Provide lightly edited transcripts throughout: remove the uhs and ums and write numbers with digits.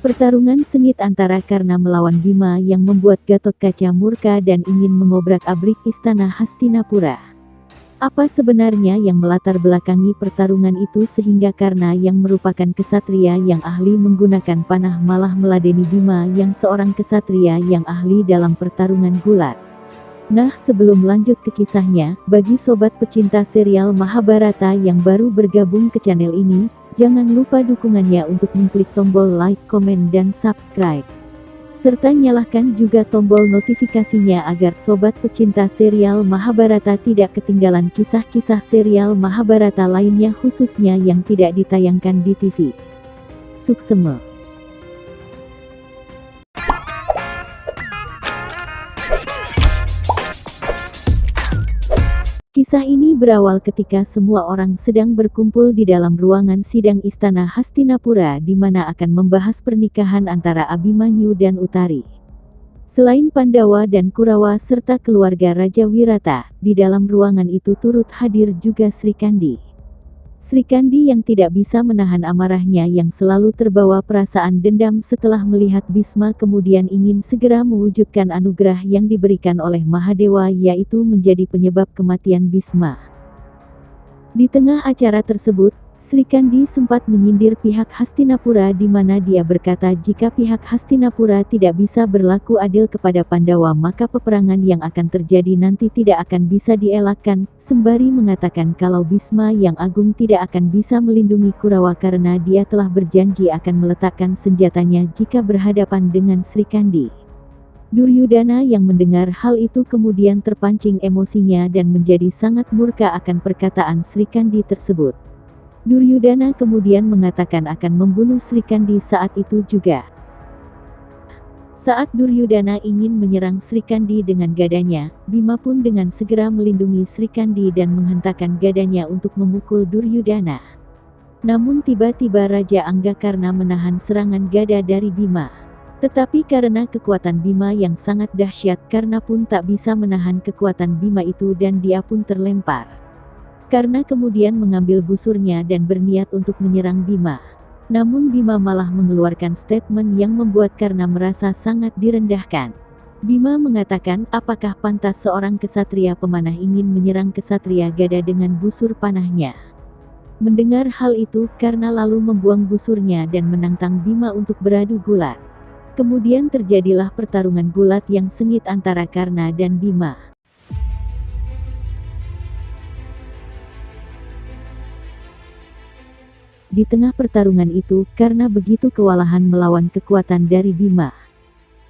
Pertarungan sengit antara Karna melawan Bima yang membuat Gatotkaca murka dan ingin mengobrak-abrik istana Hastinapura. Apa sebenarnya yang melatar belakangi pertarungan itu sehingga Karna yang merupakan kesatria yang ahli menggunakan panah malah meladeni Bima yang seorang kesatria yang ahli dalam pertarungan gulat? Nah, sebelum lanjut ke kisahnya, bagi sobat pecinta serial Mahabharata yang baru bergabung ke channel ini, jangan lupa dukungannya untuk mengklik tombol like, komen, dan subscribe. Serta nyalakan juga tombol notifikasinya agar sobat pecinta serial Mahabharata tidak ketinggalan kisah-kisah serial Mahabharata lainnya khususnya yang tidak ditayangkan di TV. Suksema. Kisah ini berawal ketika semua orang sedang berkumpul di dalam ruangan sidang istana Hastinapura di mana akan membahas pernikahan antara Abhimanyu dan Uttari. Selain Pandawa dan Kurawa serta keluarga Raja Wirata, di dalam ruangan itu turut hadir juga Sri Kandi. Sri Kandi yang tidak bisa menahan amarahnya yang selalu terbawa perasaan dendam setelah melihat Bisma kemudian ingin segera mewujudkan anugerah yang diberikan oleh Mahadewa yaitu menjadi penyebab kematian Bisma. Di tengah acara tersebut, Sri Kandi sempat menyindir pihak Hastinapura di mana dia berkata jika pihak Hastinapura tidak bisa berlaku adil kepada Pandawa maka peperangan yang akan terjadi nanti tidak akan bisa dielakkan, sembari mengatakan kalau Bisma yang agung tidak akan bisa melindungi Kurawa karena dia telah berjanji akan meletakkan senjatanya jika berhadapan dengan Sri Kandi. Duryudana yang mendengar hal itu kemudian terpancing emosinya dan menjadi sangat murka akan perkataan Sri Kandi tersebut. Duryudana kemudian mengatakan akan membunuh Sri Kandi saat itu juga. Saat Duryudana ingin menyerang Sri Kandi dengan gadanya, Bima pun dengan segera melindungi Sri Kandi dan menghentakkan gadanya untuk memukul Duryudana. Namun tiba-tiba Raja Anggakarna menahan serangan gada dari Bima. Tetapi karena kekuatan Bima yang sangat dahsyat, Karna pun tak bisa menahan kekuatan Bima itu dan dia pun terlempar. Karna kemudian mengambil busurnya dan berniat untuk menyerang Bima. Namun Bima malah mengeluarkan statement yang membuat Karna merasa sangat direndahkan. Bima mengatakan, apakah pantas seorang kesatria pemanah ingin menyerang kesatria gada dengan busur panahnya? Mendengar hal itu, Karna lalu membuang busurnya dan menantang Bima untuk beradu gulat. Kemudian terjadilah pertarungan gulat yang sengit antara Karna dan Bima. Di tengah pertarungan itu, Karna begitu kewalahan melawan kekuatan dari Bima.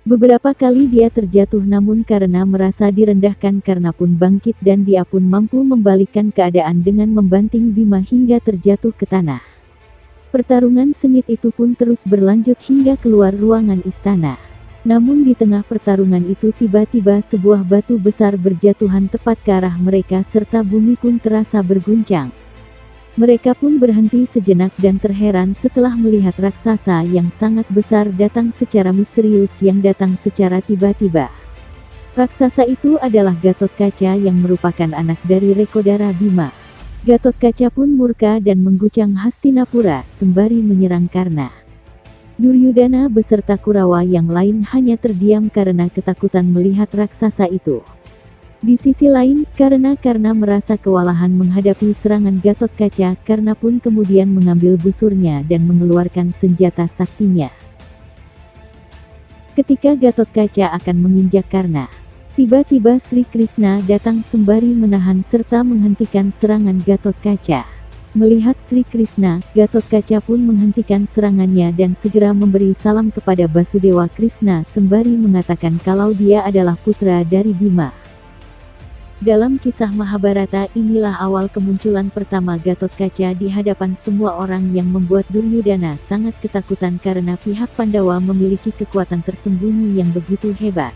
Beberapa kali dia terjatuh namun karena merasa direndahkan Karna pun bangkit dan dia pun mampu membalikkan keadaan dengan membanting Bima hingga terjatuh ke tanah. Pertarungan sengit itu pun terus berlanjut hingga keluar ruangan istana. Namun di tengah pertarungan itu tiba-tiba sebuah batu besar berjatuhan tepat ke arah mereka serta bumi pun terasa berguncang. Mereka pun berhenti sejenak dan terheran setelah melihat raksasa yang sangat besar datang secara misterius yang datang secara tiba-tiba. Raksasa itu adalah Gatotkaca yang merupakan anak dari Rekodara Bima. Gatotkaca pun murka dan mengguncang Hastinapura sembari menyerang Karna. Duryudana beserta Kurawa yang lain hanya terdiam karena ketakutan melihat raksasa itu. Di sisi lain, karena Karna merasa kewalahan menghadapi serangan Gatotkaca, Karna pun kemudian mengambil busurnya dan mengeluarkan senjata saktinya. Ketika Gatotkaca akan menginjak Karna, tiba-tiba Sri Krishna datang sembari menahan serta menghentikan serangan Gatotkaca. Melihat Sri Krishna, Gatotkaca pun menghentikan serangannya dan segera memberi salam kepada Basudewa Krishna sembari mengatakan kalau dia adalah putra dari Bima. Dalam kisah Mahabharata inilah awal kemunculan pertama Gatotkaca di hadapan semua orang yang membuat Duryudana sangat ketakutan karena pihak Pandawa memiliki kekuatan tersembunyi yang begitu hebat.